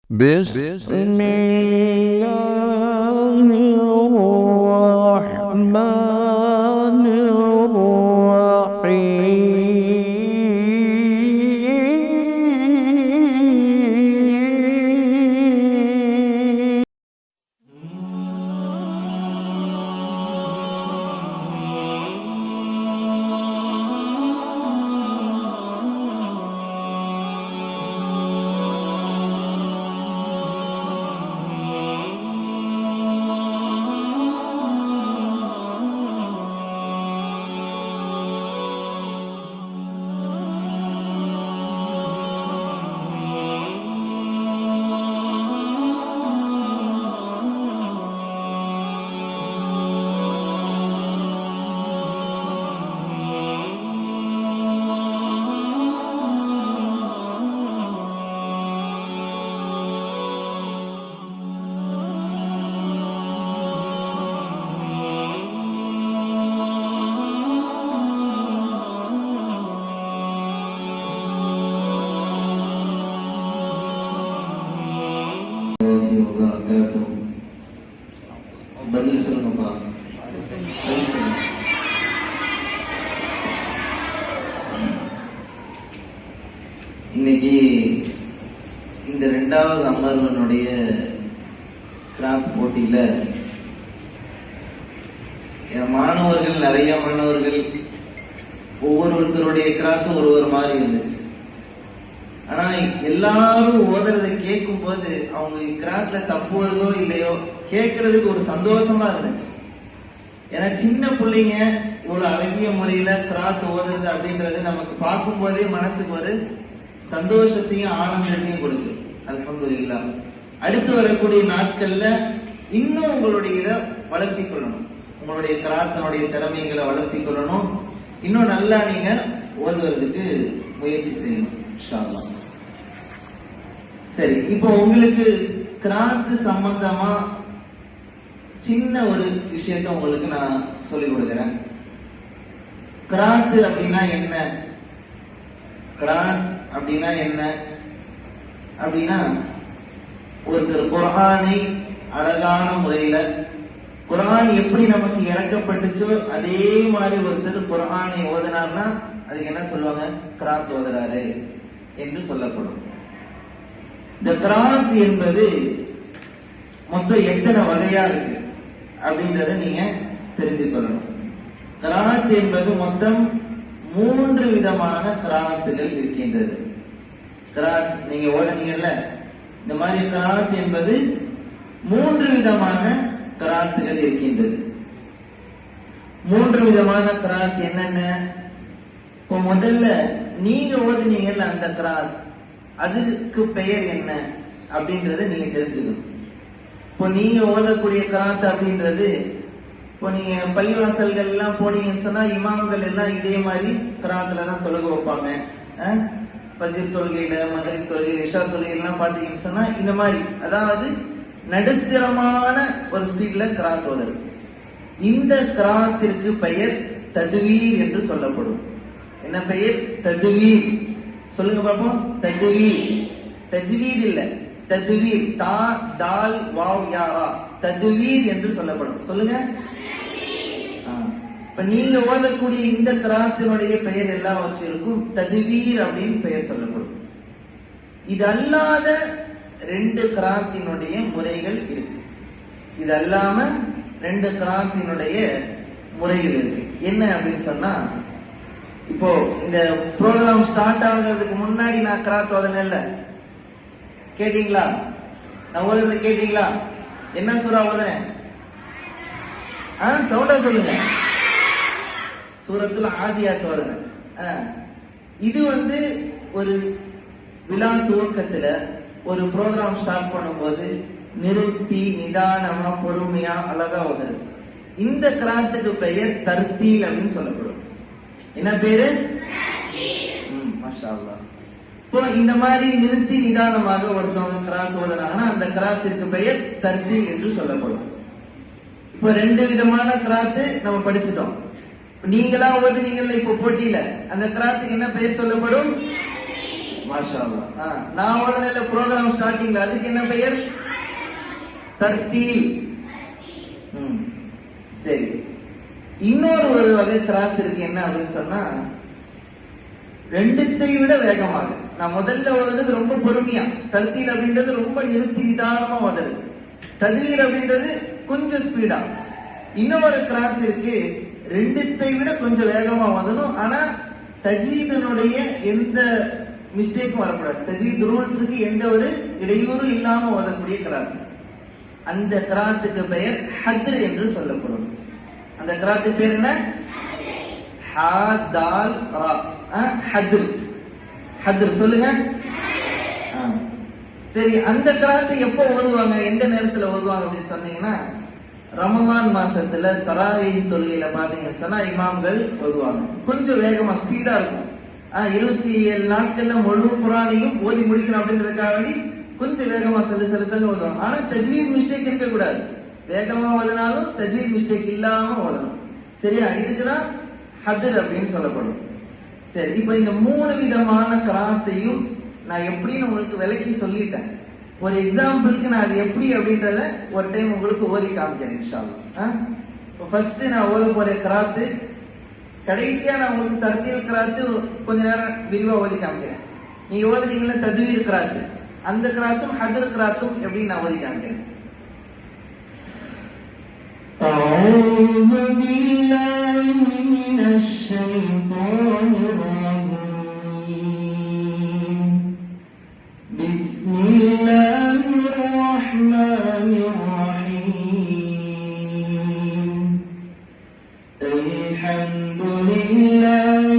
بسم الله الرحمن الرحيم. பதில் சொல்லுங்கப்பா. இன்னைக்கு இந்த 2வது அமர்வனுடைய கிராஃப்ட் போட்டியில மாணவர்கள், நிறைய மாணவர்கள் ஒவ்வொருத்தருடைய கிராஃப்டும் ஒரு மாதிரி இருந்துச்சு. ஆனா எல்லாரும் ஓதுறதை கேட்கும் போது அவங்க கிராஃப்ட்ல தப்பு வருதோ இல்லையோ கேட்கறதுக்கு ஒரு சந்தோஷமா இருந்துச்சு. ஏன்னா சின்ன பிள்ளைங்க இவ்வளவு அழகிய முறையில கிராஃப்ட் ஓதுறது அப்படின்றது நமக்கு பார்க்கும் போதே மனசுக்கு ஒரு சந்தோஷத்தையும் ஆனந்தத்தையும் கொடுக்கு. அல்ஹம்துலில்லாஹ். அடுத்து வரக்கூடிய நாட்கள்ல இன்னும் உங்களுடைய இதை வளர்த்தி கொள்ளணும், உங்களுடைய கிராஃப்டினுடைய திறமைகளை வளர்த்தி கொள்ளணும், இன்னும் நல்லா நீங்க ஓதுவதற்கு முயற்சி செய்யணும் இன்ஷா அல்லாஹ். சரி, இப்போ உங்களுக்கு கிராஃப்ட் சம்பந்தமா சின்ன ஒரு விஷயத்த உங்களுக்கு நான் சொல்லிக் கொடுக்கிறேன். கிராஃப்ட் அப்படின்னா என்ன? கிராஃப்ட் அப்படின்னா என்ன அப்படின்னா, ஒருத்தர் குர்ஆனை அழகான முறையில, குர்ஆன் எப்படி நமக்கு இறக்கப்பட்டுச்சோ அதே மாதிரி ஒருத்தர் குர்ஆனை ஓதுனார்னா அதுக்கு என்ன சொல்லுவாங்க? கிராஃப்ட் ஓதுறாரு என்று சொல்லப்படும். இந்த கிராஃப்ட் என்பது மொத்தம் எத்தனை வகையா இருக்கு அப்படின்றத நீங்க தெரிந்து கொள்ளணும். கிராஃப்ட் என்பது மொத்தம் 3 விதமான கிராஃப்ட்கள் இருக்கின்றது. கிராஃப்ட் நீங்க ஓடுனீங்கல்ல, இந்த மாதிரி கிராஃப்ட் என்பது 3 விதமான கிராஃப்ட்கள் இருக்கின்றது. 3 விதமான கிராஃப்ட் என்னென்ன? இப்போ முதல்ல நீங்க ஓதுனீங்கல்ல அந்த கிராஃப்ட், அதுக்கு பெயர் என்ன அப்படின்றத நீங்க தெரிஞ்சுக்கணும். இப்போ நீங்க ஓதக்கூடிய கிராத் அப்படின்றது, இப்போ நீங்க பள்ளிவாசல்கள் எல்லாம் போனீங்கன்னு சொன்னா இமாம்கள் எல்லாம் இதே மாதிரி கிராத்துல தான் தொழுகை வைப்பாங்க. ஃபஜ்ர் தொழுகையில, மக்ரிப் தொழுகையில, இஷா தொழுகையெல்லாம் பாத்தீங்கன்னு சொன்னா இந்த மாதிரி, அதாவது நடுத்தரமான ஒரு ஸ்பீட்ல கிராத் ஓதுறது. இந்த கிராத்திற்கு பெயர் தத்வீர் என்று சொல்லப்படும். என்ன பெயர்? தத்வீர். சொல்லுங்க பாப்போம். தத்வீர். தஜ்வீத் இல்ல, தத்வீர். தா தால் வாவ் யா ரா, தத்வீர் என்று சொல்லப்படும். சொல்லுங்க. இப்ப நீங்க ஓதக்கூடிய இந்த கிராத்தினுடைய பெயர் எல்லாவற்றிற்கும் தத்வீர் அப்படின்னு பெயர் சொல்லப்படும். இது அல்லாத 2 கிராத்தினுடைய முறைகள் இருக்கு. இது அல்லாம 2 கிராத்தினுடைய முறைகள் இருக்கு. என்ன அப்படின்னு சொன்னா, இப்போ இந்த ப்ரோக்ராம் ஸ்டார்ட் ஆகுறதுக்கு முன்னாடி நான் கிராத் ஓதனேன்ல, கேட்டீங்களா? நான் ஓதுறது கேட்டீங்களா? என்ன சூரா ஓதுறேன்? சவுண்டா சொல்லுங்க. சூரத்துல் ஆதியாத் ஓதுறேன். இது ஒரு விழா துவக்கத்துல ஒரு ப்ரோக்ராம் ஸ்டார்ட் பண்ணும்போது நிறுத்தி நிதானமா பொறுமையா அழகா ஓதுறது. இந்த கிராத்துக்கு பெயர் தர்த்தீல் அப்படின்னு சொல்லப்படும். என்ன பேரு? மாஷா அல்லாஹ். இப்போ இந்த மாதிரி நிறுத்தி நிதானமாக ஒருத்தவங்க கிராத் ஓதுனாங்கன்னா அந்த கிராத்திற்கு பெயர் தர்த்தீல் என்று சொல்லப்படும். இப்போ 2 விதமான கிராத்து நம்ம படிச்சுட்டோம். நீங்களா ஓதுனீங்கல்ல இப்போ போட்டியில, அந்த கிராத்துக்கு என்ன பெயர் சொல்லப்படும்? மாஷா அல்லாஹ். நான் ஓதுன ப்ரோக்ராம் ஸ்டார்டிங்ல அதுக்கு என்ன பெயர்? தர்த்தீல். சரி, இன்னொரு ஒரு வகை கிராத் இருக்கு. என்ன அப்படின்னு சொன்னா, ரெண்டுத்தை விட வேகமாக. நான் முதல்ல ஓதுறது ரொம்ப பொறுமையா, தர்த்தீல் அப்படின்றது ரொம்ப நிறுத்தி நிதானமா ஓதுறது. தஜ்வீத் அப்படின்றது கொஞ்சம் ஸ்பீடா. இன்னொரு கிராத் இருக்கு, ரெண்டுத்தை விட கொஞ்சம் வேகமா ஓதணும். ஆனா தஜ்வீதனுடைய எந்த மிஸ்டேக்கும் வரக்கூடாது. தஜ்வீத் ரூல்ஸுக்கு எந்த ஒரு இடையூறு இல்லாம ஓதக்கூடிய கிராத். அந்த கிராத்துக்கு பெயர் ஹத்ர் என்று சொல்லப்படும். அந்த கிராத்துக்கு பேர் என்ன? ஹா தால் ரா. ஹத்ர். ஹத்ர் சொல்லுங்க. சரி, அந்த கிராத்து எப்போ ஓதுவாங்க, எந்த நேரத்துல ஓதுவாங்க அப்படின்னு சொன்னீங்கன்னா, ரமலான் மாசத்துல தராவீஹ் தொழுகையில பாத்தீங்கன்னு சொன்னா இமாம்கள் ஓதுவாங்க. கொஞ்சம் வேகமா ஸ்பீடா இருக்கும். 27 நாட்கள்ல முழு குர்ஆனையும் ஓதி முடிக்கணும் அப்படின்றதுக்காக வேண்டி கொஞ்சம் வேகமா செல்லு ஓதுவாங்க. ஆனா தஜ்வீத் மிஸ்டேக் இருக்க கூடாது. வேகமா ஓதினாலும் தஜ்வீத் மிஸ்டேக் இல்லாம ஓதணும். சரியா? இதுக்குதான் ஹத்ர் அப்படின்னு சொல்லப்படும். சரி, இப்ப இந்த 3 விதமான கிராத்தையும் நான் எப்படின்னு உங்களுக்கு விளக்கி சொல்லிட்டேன். ஒரு எக்ஸாம்பிளுக்கு நான் அது எப்படி அப்படின்றத ஒரு டைம் உங்களுக்கு ஓதி காமிக்கிறேன் இன்ஷா அல்லாஹ். ஃபர்ஸ்ட் நான் ஓத போற கிராத்து, கடைசியா நான் உங்களுக்கு தர்த்தீல் கிராத்து கொஞ்ச நேரம் விரிவா ஓதி காமிக்கிறேன். நீங்க ஓதுனீங்களா தத்வீர் கிராத்து, அந்த கிராத்தும் ஹத்ர் கிராத்தும் எப்படி நான் ஓதி காமிக்கிறேன். أعوذ بالله من الشيطان الرجيم. بسم الله الرحمن الرحيم. الحمد لله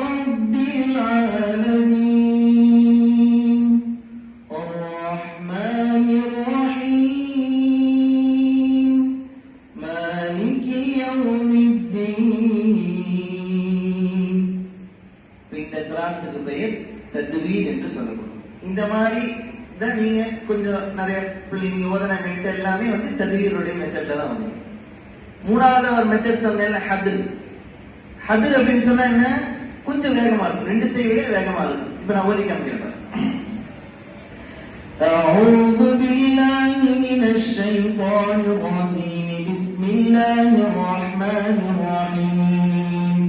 رب العالمين. الرحمن الرحيم. مالك يوم الدين. இந்த கிராத்துக்கு பெயர் தத்வீர் என்று சொல்லப்படும். இந்த மாதிரி தான் நீங்க கொஞ்சம் நிறைய நீங்க ஓதன மெத்தட் எல்லாமே வந்து தத்வீருடைய மெத்தட்ல தான் வந்து. மூணாவது ஒரு மெத்தட் சொன்னேன்ல, ஹத்ர். ஹத்ர் அப்படின்னு சொன்னா என்ன? கொஞ்சம் வேகமா இருக்கும், ரெண்டுத்தை விட வேகமா இருக்கும். இப்ப நான் ஓதி காமிக்கிறேன். أعوذ بالله من الشيطان الرجيم. بسم الله الرحمن الرحيم.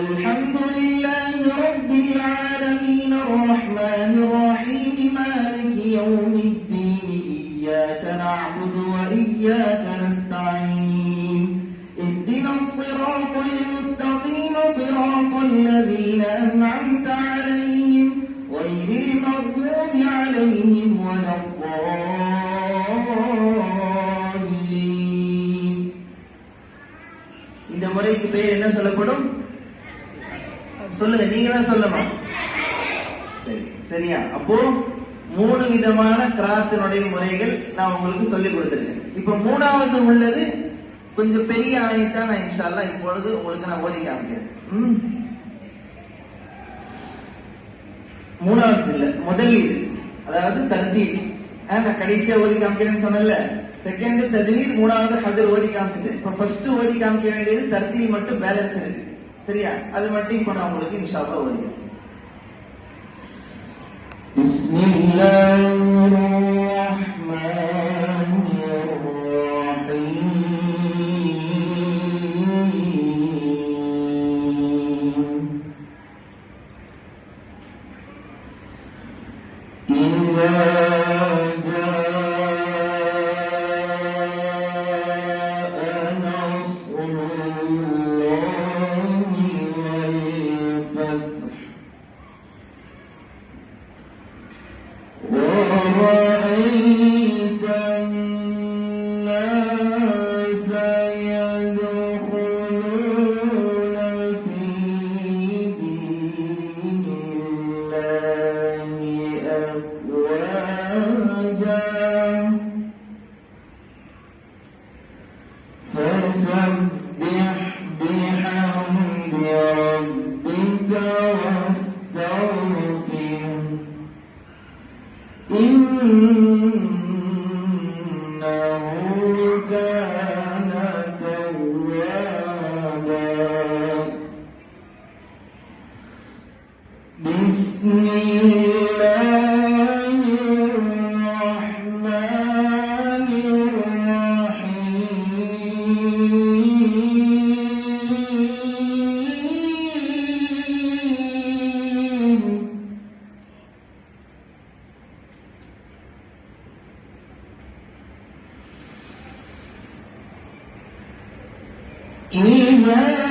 الحمد لله رب العالمين. الرحمن الرحيم. مالك يوم الدين. إياك نعبد وإياك نستعين. اهدنا الصراط المستقيم. صراط الذين أنعمت عليهم غير المغضوب عليهم ولا الضالين. இந்த முறைக்கு பேர் என்ன சொல்லப்படும்? சொல்லுங்க, நீங்க தான் சொல்லணும். சரி, சரியா? அப்போ 3 விதமான கிராத்தினுடைய முறைகள் நான் உங்களுக்கு சொல்லி கொடுத்திருக்கேன். இப்ப மூணாவது உள்ளது கொஞ்சம் பெரிய ஆயத்தா. நான் இன்ஷா அல்லாஹ் இப்பொழுது உங்களுக்கு நான் ஓதி காமிக்கிறேன். மூணாவது இல்ல, முதல் இது, அதாவது தர்தீல். நான் கடைசியா ஓதி காமிக்கிறேன்னு சொன்னல, செகண்ட் தத்வீர், மூணாவது ஹத்ர் ஓதி காமிச்சிட்டு, இப்ப ஃபர்ஸ்ட் ஓதி காமிக்க வேண்டியது தர்தீல் மட்டும் பேலன்ஸ் இருக்கு. சரியா? அது மட்டும் இப்ப நான் உங்களுக்கு இன்ஷா அல்லாஹ் ஓதுறேன். ورأيت الناس يدخلون في دين الله أفواجا فسبح بحمد ربك واستغفره إنه إذا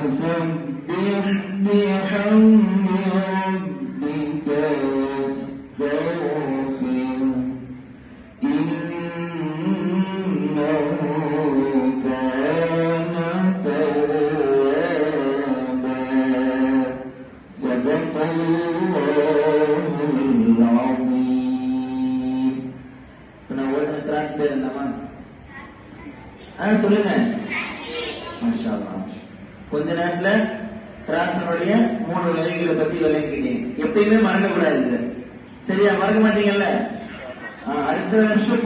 فسبح بحمد ربك واستغفره إنه كان توابا صدق الله العظيم. penawar kerat பேர் என்னமா? சொல்லுங்க. மாஷா அல்லாஹ். கொஞ்ச நேரத்துல கிராத்தினுடைய 3 வகைகளை பத்தி விளங்கிட்டீங்க. எப்பயுமே மறக்க கூடாது. சரியா? மறக்க மாட்டீங்கல்ல? அடுத்த வருஷம்